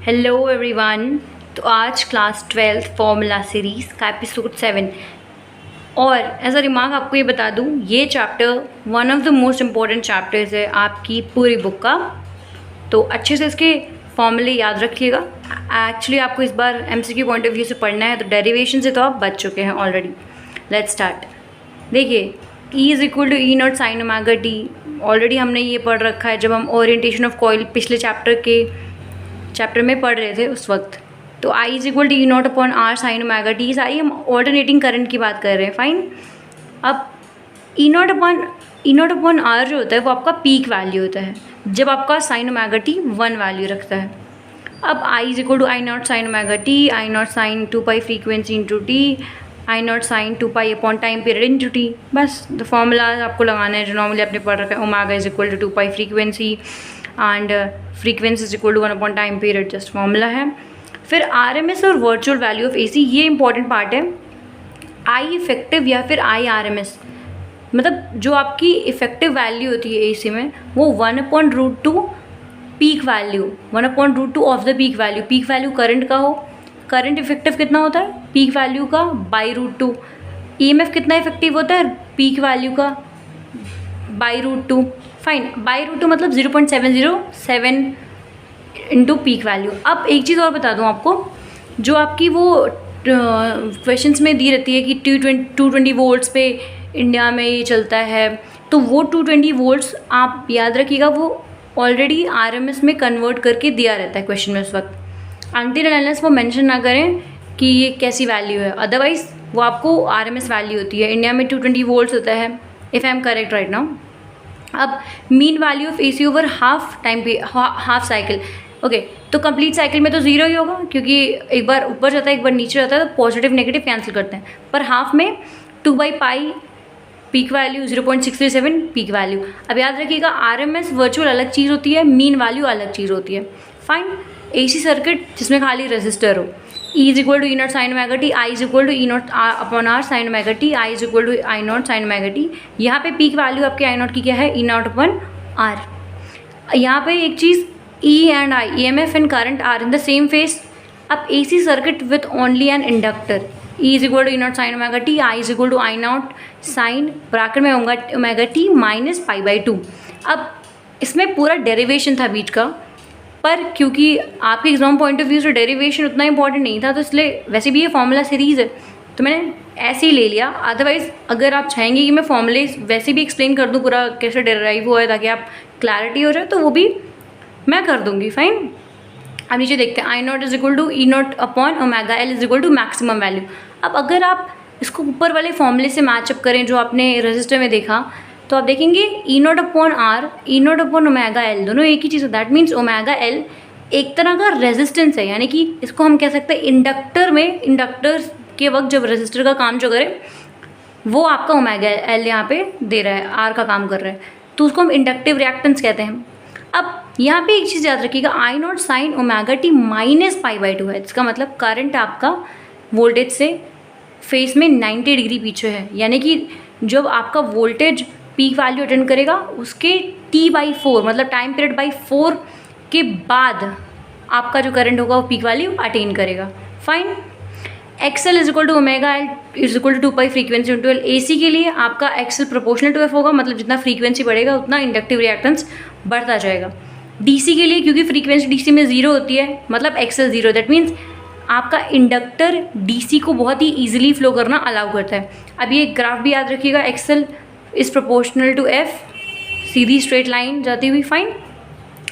Hello everyone. तो आज class 12th formula series का एपिसोड 7। और एज अ रिमार्क आपको ये बता दूँ, ये chapter one of the most important chapters है आपकी पूरी बुक का। तो अच्छे से इसके फॉर्मूले याद रखिएगा। एक्चुअली आपको इस बार एमसीक्यू पॉइंट ऑफ व्यू से पढ़ना है, तो डेरिवेशन से तो आप बच चुके हैं ऑलरेडी। Let's start. देखिए, E is equal to E naught sine omega t, already हमने ये पढ़ रखा है जब हम ओरिएंटेशन ऑफ कॉइल पिछले चैप्टर में पढ़ रहे थे उस वक्त। तो I is equal to E naught upon R sine omega t, सारी हम ऑल्टरनेटिंग करंट की बात कर रहे हैं। फाइन। अब ई नॉट अपॉन आर जो होता है वो आपका पीक वैल्यू होता है जब आपका साइन ओमेगा टी 1 वैल्यू रखता है। अब I is equal to I naught sine omega t, I naught sine 2 pi frequency into t, I naught sine 2 pi upon time period into t. बस the formula आपको लगाना है जो normally आपने पढ़ रखा है। Omega is equal to 2 pi frequency and frequency is equal to 1 upon time period, just formula है। फिर RMS और वर्चुअल वैल्यू ऑफ AC, ये इंपॉर्टेंट पार्ट है। I इफेक्टिव या फिर IRMS, मतलब जो आपकी इफेक्टिव वैल्यू होती है AC में वो 1/√2 peak value, 1/√2 of the peak value. Peak value current का हो, करंट इफेक्टिव कितना होता है पीक वैल्यू का /√2। EMF कितना इफेक्टिव होता है पीक वैल्यू का /√2। फाइन, /√2 मतलब 0.707 इंटू पीक वैल्यू। अब एक चीज़ और बता दूँ आपको, जो आपकी वो क्वेश्चंस में दी रहती है कि 220 वोल्ट्स पे इंडिया में ये चलता है, तो वो 220 वोल्ट्स आप याद रखिएगा वो ऑलरेडी RMS में कन्वर्ट करके दिया रहता है क्वेश्चन में उस वक्त। अनटिल अनलेस वो मेंशन ना करें कि ये कैसी वैल्यू है, अदरवाइज़ वो आपको RMS वैल्यू होती है। इंडिया में 220 वोल्ट्स होता है, if I am correct right now. अब mean value of AC over half cycle. Okay, तो कंप्लीट साइकिल में तो ज़ीरो ही होगा क्योंकि एक बार ऊपर जाता है एक बार नीचे जाता है, तो पॉजिटिव नेगेटिव कैंसिल करते हैं। पर हाफ में 2/पाई पीक वैल्यू 0.637 पीक वैल्यू। अब याद रखिएगा RMS वर्चुअल अलग चीज़ होती है, मीन वैल्यू अलग चीज़ होती है। फाइन। AC सर्किट जिसमें खाली रेजिस्टर हो, E is equal to E naught sine omega t, I is equal to E naught upon R sine omega t, I is equal to I naught sine omega t. यहाँ पे peak value आपके आई not की क्या है, ई naught upon are. यहाँ पे एक चीज़, E and I, EMF and current are in the same phase. अब AC circuit with only an inductor, E is equal to E naught sin omega t, I is equal to I naught sin bracket में omega t minus π/2। अब इसमें पूरा derivation था बीच का, पर क्योंकि आपके एग्जाम पॉइंट ऑफ व्यू से डेरिवेशन उतना इंपॉर्टेंट नहीं था, तो इसलिए वैसे भी ये फॉर्मूला सीरीज़ है तो मैंने ऐसे ही ले लिया। अदरवाइज़ अगर आप चाहेंगे कि मैं फॉर्मूले वैसे भी एक्सप्लेन कर दूँ पूरा कैसे डेराइव हुआ है ताकि आप क्लैरिटी हो जाए, तो वो भी मैं कर दूंगी। फाइन। अब नीचे देखते हैं, I naught is equal to E naught upon omega L is equal to maximum value. अब अगर आप इसको ऊपर वाले फॉर्मूले से मैचअप करें जो आपने रजिस्टर में देखा, तो आप देखेंगे E naught upon R, E naught upon omega L दोनों एक ही चीज़ है। दैट मीन्स ओमेगा एल एक तरह का रेजिस्टेंस है, यानी कि इसको हम कह सकते हैं इंडक्टर के वक्त जब रजिस्टर का काम जो करे वो आपका ओमेगा एल यहाँ पे दे रहा है, आर का काम कर रहा है, तो उसको हम इंडक्टिव रिएक्टेंस कहते हैं। अब यहाँ पे एक चीज़ याद रखिएगा, I naught sine omega t minus π/2 है। इसका मतलब करंट आपका वोल्टेज से फेस में 90 डिग्री पीछे है, यानी कि जब आपका वोल्टेज पीक वैल्यू अटेंड करेगा उसके T/4 मतलब टाइम पीरियड बाई 4 के बाद आपका जो करंट होगा वो पीक वैल्यू अटेन करेगा। Fine. XL is equal to omega L is equal to 2 pi frequency into L. AC के लिए आपका XL प्रोपोर्शनल टू F होगा, मतलब जितना फ्रीक्वेंसी बढ़ेगा उतना इंडक्टिव रिएक्टेंस बढ़ता जाएगा। DC के लिए क्योंकि फ्रीक्वेंसी DC में 0 होती है, मतलब XL 0, दैट मीन्स आपका इंडक्टर DC को बहुत ही ईजिली फ्लो करना अलाउ करता है। अब ये ग्राफ भी याद रखिएगा, XL is proportional to F, सीधी स्ट्रेट लाइन जाती हुई। फाइन।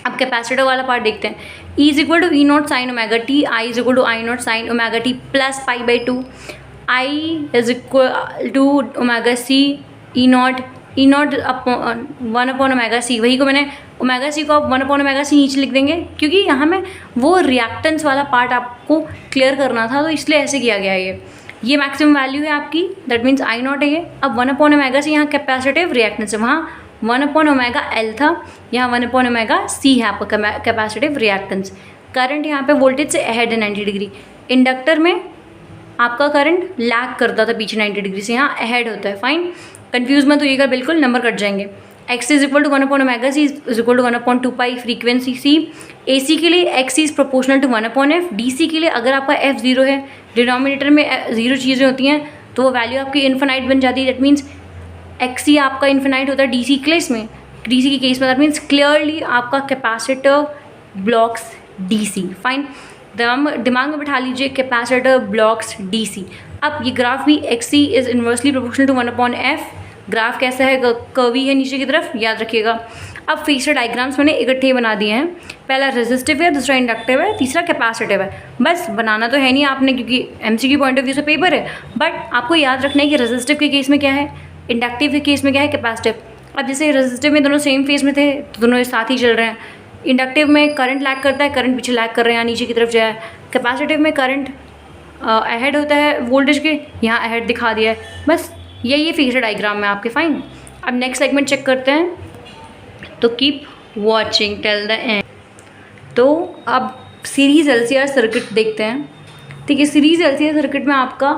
अब कैपेसिटर वाला पार्ट देखते हैं। E is equal to E naught sine omega t, I is equal to I naught sine omega t plus π/2, I is equal to omega C E naught 1 upon omega C. वही को मैंने omega C को आप 1 upon omega सी नीचे लिख देंगे क्योंकि यहाँ में वो रिएक्टेंस वाला पार्ट आपको क्लियर करना था, तो इसलिए ऐसे किया गया है। ये मैक्सिमम वैल्यू है आपकी, दैट मीन्स आई नॉट है ये। अब 1 अपॉन ओमेगा सी यहाँ कैपेसिटिव रिएक्टेंस है, वहाँ 1 अपॉन ओमेगा एल था, यहाँ 1 अपॉन ओमेगा सी है आपका कैपेसिटिव रिएक्टेंस। करंट यहाँ पे वोल्टेज से अहेड है 90 डिग्री। इंडक्टर में आपका करंट लैग करता था पीछे 90 डिग्री से, यहाँ अहेड होता है। फाइन। कंफ्यूज मत होइएगा बिल्कुल, नंबर कट जाएंगे। एक्स इज इक्वल टू 1/ओमेगा C is equal to 1/2 frequency C. A C के लिए X is proportional to 1/f। D C के लिए अगर आपका एफ ज़ीरो है, डिनोमिनेटर में ज़ीरो चीज़ें होती हैं तो वो वैल्यू आपकी इन्फिनाइट बन जाती है। दैट मीन्स एक्स सी आपका इन्फिनाइट होता है डी सी केस में, डी सी के केस में। दैट मीन्स क्लियरली आपका capacitor blocks D C. Fine, दिमाग में बैठा लीजिए कैपेसिटर ब्लॉक्स डी सी। अब ये ग्राफ भी X C is inversely proportional to 1/f। Graph कैसा है, कर्वी है नीचे की तरफ, याद रखिएगा। अब फेसर डायग्राम्स मैंने इकट्ठे बना दिए हैं। पहला रेजिस्टिव है, दूसरा इंडक्टिव है, तीसरा कैपेसिटिव है। बस बनाना तो है नहीं आपने क्योंकि एमसीक्यू पॉइंट ऑफ व्यू से पेपर है, बट आपको याद रखना है कि रेजिस्टिव के केस में क्या है, इंडक्टिव के केस में क्या है, कैपेसिटिव। अब जैसे रेजिस्टिव में दोनों सेम फेज में थे तो दोनों साथ ही चल रहे हैं। इंडक्टिव में करंट लैग करता है, करंट पीछे लैग कर रहे हैं, यहाँ नीचे की तरफ जाए। कैपेसिटिव में करंट अहेड होता है वोल्टेज के, यहाँ अहेड दिखा दिया है। बस यही फेसर डायग्राम में आपके। फाइन, अब नेक्स्ट सेगमेंट चेक करते हैं, तो keep watching till the end. तो अब सीरीज एलसीआर सर्किट देखते हैं। ठीक है, सीरीज एलसीआर सर्किट में आपका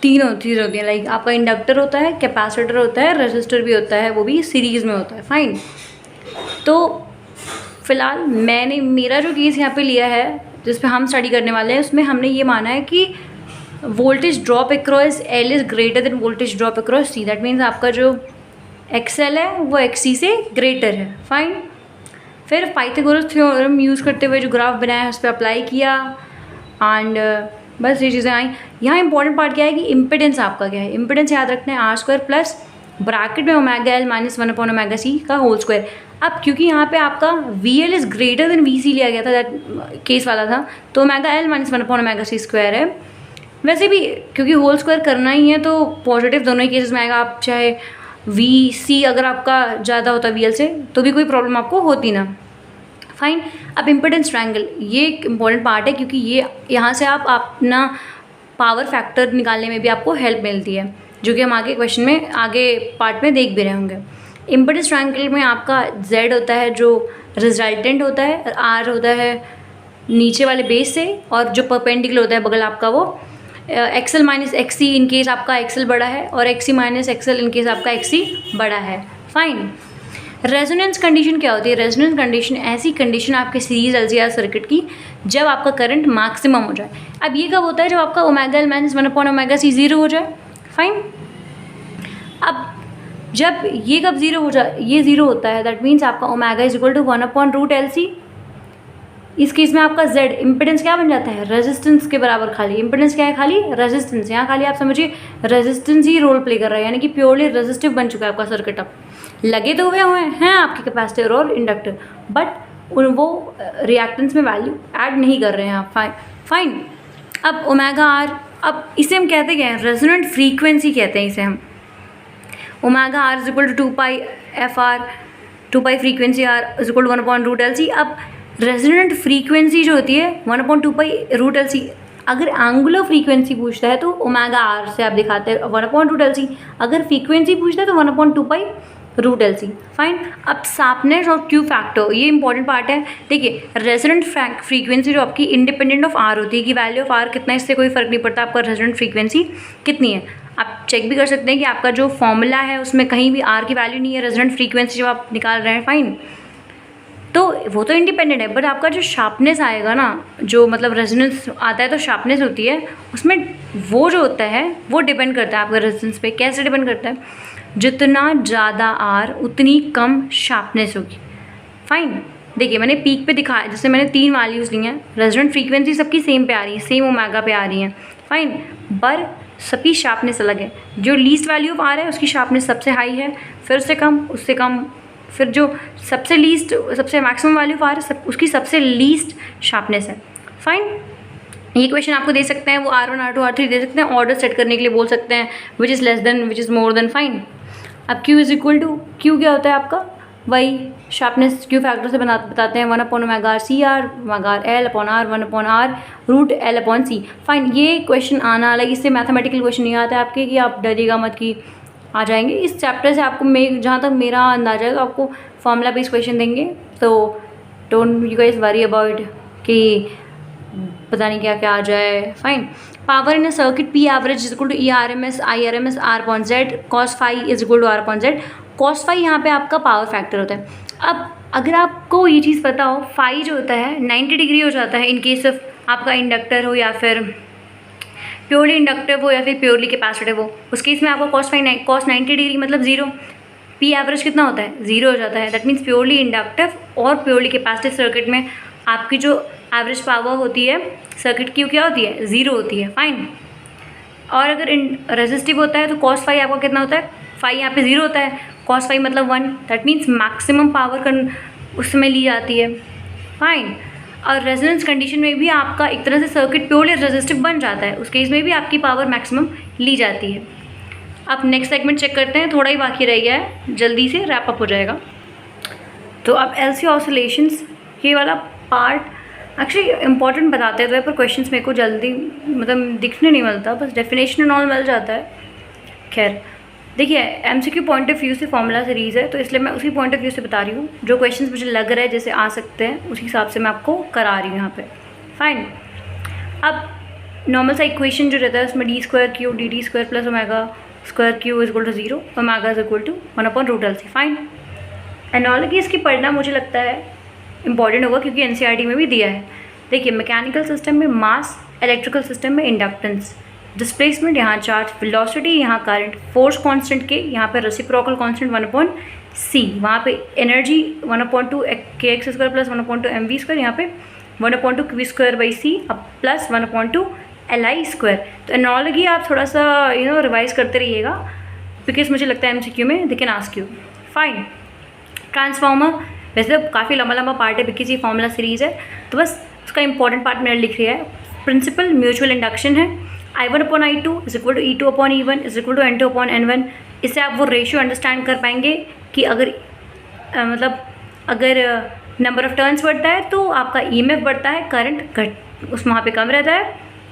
तीनों चीज़ होती है, लाइक आपका इंडक्टर होता है, कैपेसिटर होता है, रेजिस्टर भी होता है, वो भी सीरीज़ में होता है। फाइन, तो फिलहाल मैंने मेरा जो केस यहाँ पे लिया है जिस पे हम स्टडी करने वाले हैं, उसमें हमने ये माना है कि voltage drop across L is greater than voltage drop across C. That means आपका जो एक्सएल है वो एक्सी से ग्रेटर है। फाइन, फिर पाइथागोरस थ्योरम यूज़ करते हुए जो ग्राफ बनाया है उस पर अप्लाई किया एंड बस ये चीज़ें आई। यहाँ इंपॉर्टेंट पार्ट क्या है कि इम्पिडेंस आपका क्या है। इम्पिडेंस याद रखना है आर स्क्वायर प्लस ब्रैकेट में ओमेगा एल माइनस 1/ओमेगा सी का होल स्क्वायर। अब क्योंकि यहाँ पे आपका V L is greater than V C लिया गया था, दैट केस वाला था, तो ओमेगा एल माइनस 1/ओमेगा सी स्क्वायर है। वैसे भी क्योंकि होल स्क्वायर करना ही है तो पॉजिटिव दोनों ही केसेस में आएगा। आप चाहे वी सी अगर आपका ज़्यादा होता वी एल से तो भी कोई प्रॉब्लम आपको होती ना। फाइन, अब इम्पिडेंस ट्रायंगल ये एक इम्पॉर्टेंट पार्ट है क्योंकि ये यहाँ से आप अपना पावर फैक्टर निकालने में भी आपको हेल्प मिलती है, जो कि हम आगे क्वेश्चन में आगे पार्ट में देख भी रहे होंगे। इम्पिडेंस ट्रायंगल में आपका Z होता है जो रिजल्टेंट होता है, R होता है नीचे वाले बेस से, और जो परपेंडिकुलर होता है बगल आपका वो XL minus XC in case आपका एक्सएल बड़ा है, और XC minus XL in case आपका एक्सी बड़ा है। फाइन, रेजोनेंस कंडीशन क्या होती है। रेजोनेंस कंडीशन ऐसी कंडीशन आपके सीरीज एलसीआर सर्किट की जब आपका करंट मैक्सिमम हो जाए। अब ये कब होता है, जब आपका ओमेगा एल माइनस 1/ओमेगा सी ज़ीरो हो जाए। फाइन, अब जब ये कब ज़ीरो हो जाए, ये ज़ीरो होता है, दैट मीन्स आपका omega is equal to 1/√LC। इस केस में आपका Z इम्पिडेंस क्या बन जाता है, रेजिस्टेंस के बराबर। खाली इम्पिडेंस क्या है, खाली रेजिस्टेंस। यहाँ खाली आप समझिए रेजिस्टेंस ही रोल प्ले कर रहा है, यानी कि प्योरली रेजिस्टिव बन चुका है आपका सर्किट। अब लगे तो हुए हैं आपके कैपेसिटर और इंडक्टर, बट उन वो रिएक्टेंस में वैल्यू ऐड नहीं कर रहे हैं आप। फाइन, अब ओमेगा आर, अब इसे हम कहते क्या हैं, रेजोनेंट फ्रीक्वेंसी कहते हैं इसे हम। Omega R is equal to 2πfr, 2π frequency R is equal to 1/√LC। अब रेजोनेंट फ्रीक्वेंसी जो होती है 1/2π√LC। अगर एंगुलर फ्रीक्वेंसी पूछता है तो ओमेगा आर से आप दिखाते हैं 1/√LC। अगर फ्रीक्वेंसी पूछता है तो 1/2π√LC। फाइन, अब शार्पनेस और क्यू फैक्टर ये इंपॉर्टेंट पार्ट है। देखिए, रेजोनेंट फ्रीक्वेंसी जो आपकी इंडिपेंडेंट ऑफ आर होती है कि वैल्यू ऑफ आर कितना, इससे कोई फर्क नहीं पड़ता आपका रेजोनेंट फ्रीक्वेंसी कितनी है। आप चेक भी कर सकते हैं कि आपका जो फॉर्मूला है उसमें कहीं भी आर की वैल्यू नहीं है रेजोनेंट फ्रीक्वेंसी जब आप निकाल रहे हैं। फाइन, तो वो तो इंडिपेंडेंट है, बट आपका जो शार्पनेस आएगा ना, जो मतलब रेजोनेंस आता है तो शार्पनेस होती है, उसमें वो जो होता है वो डिपेंड करता है आपका रेजिस्टेंस पे। कैसे डिपेंड करता है, जितना ज़्यादा आर उतनी कम शार्पनेस होगी। फाइन, देखिए मैंने पीक पे दिखाया, जैसे मैंने 3 वैल्यूज़ ली हैं, रेजोनेंट फ्रीक्वेंसी सबकी सेम पे आ रही है, सेम ओमेगा पे आ रही हैं। फाइन, पर सबकी शार्पनेस अलग है। जो लीस्ट वैल्यू ऑफ आर है उसकी शार्पनेस सबसे हाई है, फिर उससे कम, फिर जो सबसे लीस्ट, सबसे मैक्सिमम वैल्यू ऑफ आर है उसकी सबसे लीस्ट शार्पनेस है। फाइन, ये क्वेश्चन आपको दे सकते हैं, वो R1 R2 R3 दे सकते हैं, ऑर्डर सेट करने के लिए बोल सकते हैं, which is less than which is more than. Fine, अब Q is equal to, Q क्या होता है आपका, वही शार्पनेस Q फैक्टर से बताते हैं 1/ωCR, L/R, 1/R√L/C। फाइन, ये क्वेश्चन आना अलग, इससे मैथमेटिकल क्वेश्चन नहीं आता है आपके कि आप डरिएगा मत कि आ जाएंगे। इस चैप्टर से आपको जहाँ तक मेरा अंदाजा है तो आपको फॉर्मूला बेस्ड क्वेश्चन देंगे, तो don't you guys worry about कि पता नहीं क्या क्या आ जाए। Fine, power in a circuit P average is equal to E RMS I RMS R/Z, cos phi is equal to R/Z। cos phi यहाँ पे आपका पावर फैक्टर होता है। अब अगर आपको ये चीज़ पता हो, फाई जो होता है 90 डिग्री हो जाता है इन केस ऑफ आपका इंडक्टर हो या फिर प्योरली इंडक्टिव हो या फिर प्योरली कैपेसिटिव हो। उस केस में आपका cos 90 डिग्री मतलब ज़ीरो, पी एवरेज कितना होता है, ज़ीरो हो जाता है। दैट मीन्स प्योरली इंडक्टिव और प्योरली कैपेसिटिव सर्किट में आपकी जो एवरेज पावर होती है सर्किट की, क्या होती है, ज़ीरो होती है। फाइन। और अगर रेजिस्टिव होता है तो cos फाई आपका कितना होता है, फाई यहाँ पे ज़ीरो होता है, cos फाई मतलब 1। दैट मीन्स मैक्सिमम पावर उसमें ली जाती है। फाइन। और रेजोनेंस कंडीशन में भी आपका एक तरह से सर्किट प्योरली रेजिस्टिव बन जाता है, उस केस में भी आपकी पावर मैक्सिमम ली जाती है। अब नेक्स्ट सेगमेंट चेक करते हैं, थोड़ा ही बाकी रह गया है, जल्दी से रैप अप हो जाएगा। तो अब एलसी ऑसिलेशंस ये वाला पार्ट एक्चुअली इंपॉर्टेंट बताते हैं, तो पर क्वेश्चंस मेरे को जल्दी मतलब दिखने नहीं मिलता, बस डेफिनेशन एंड ऑल मिल जाता है। खैर देखिए, एमसीक्यू पॉइंट ऑफ व्यू से फॉर्मूला सीरीज़ है, तो इसलिए मैं उसी पॉइंट ऑफ व्यू से बता रही हूँ। जो क्वेश्चंस मुझे लग रहा है जैसे आ सकते हैं उसी हिसाब से मैं आपको करा रही हूँ यहाँ पे। फाइन। अब नॉर्मल सा इक्वेशन जो रहता है उसमें d² dt स्क्वायर प्लस ओमेगा² is equal to 0, omega is equal to 1/√LC। Fine. Analogy इसकी पढ़ना मुझे लगता है इंपॉर्टेंट होगा क्योंकि एनसीईआरटी में भी दिया है। देखिए, मैकेनिकल सिस्टम में मास, इलेक्ट्रिकल सिस्टम में इंडक्टेंस, डिस्प्लेसमेंट यहाँ चार्ज, वेलोसिटी यहाँ करंट, फोर्स कांस्टेंट के यहाँ पे रेसिप्रोकल कांस्टेंट 1/c, वहाँ पे एनर्जी 1/2 kx² प्लस 1/2 mv², यहाँ पे 1/2 q²/c अब प्लस 1/2 li²। तो एनालॉजी आप थोड़ा सा रिवाइज करते रहिएगा बिकॉज मुझे लगता है एमसीक्यू में they can ask you. Fine. Transformer वैसे काफ़ी लंबा पार्ट है बिकॉज ये फॉर्मूला सीरीज़ है, तो बस उसका इंपॉर्टेंट पार्ट मैंने लिख लिया है। प्रिंसिपल म्यूचुअल इंडक्शन है, I1/I2 is equal to E2/E1 is equal to N2/N1। इससे आप वो रेशियो अंडरस्टैंड कर पाएंगे कि अगर अगर नंबर ऑफ टर्न्स बढ़ता है तो आपका EMF बढ़ता है, करंट घट वहाँ पे कम रहता है।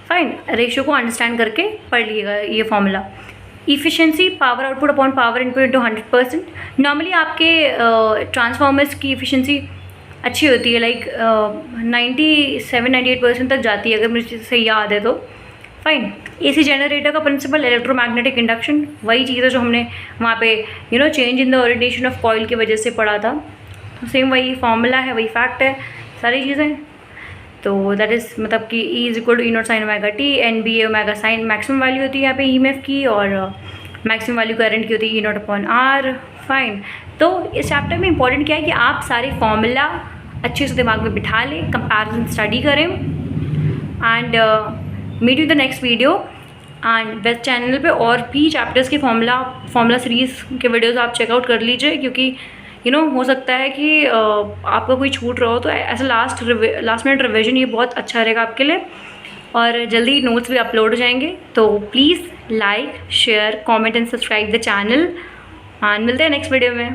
फाइन। रेशियो को अंडरस्टैंड करके पढ़ लीजिएगा ये formula. Efficiency power output upon power input into 100%। Normally आपके ट्रांसफार्मर्स की इफ़िशियंसी अच्छी होती है, लाइक 97-98% तक जाती है अगर मुझे सही याद है तो। फाइन। एसी जनरेटर का प्रिंसिपल इलेक्ट्रोमैग्नेटिक इंडक्शन, वही चीज़ है जो हमने वहाँ पे change in the orientation of coil की वजह से पढ़ा था। तो सेम वही फॉर्मूला है, वही फैक्ट है, सारी चीज़ें। तो दैट इज़ मतलब कि E is equal to E0 sin omega t, NBA omega sine maximum value होती है यहाँ पे EMF की, और मैक्सिमम वैल्यू करंट की होती है E0/R। फाइन। तो इस चैप्टर में इंपॉर्टेंट क्या है कि आप सारे फॉर्मूला अच्छे से दिमाग में बिठा लें, कंपैरिजन स्टडी करें। And meet you the next video. And west channel पे और भी चैप्टर्स के फॉर्मूला सीरीज़ के वीडियोस आप चेकआउट कर लीजिए, क्योंकि हो सकता है कि आपका कोई छूट रहा हो, तो ऐसा लास्ट मिनट रिवीजन ये बहुत अच्छा रहेगा आपके लिए। और जल्दी नोट्स भी अपलोड हो जाएंगे, तो please like, share, comment and subscribe the channel. And मिलते हैं नेक्स्ट वीडियो में।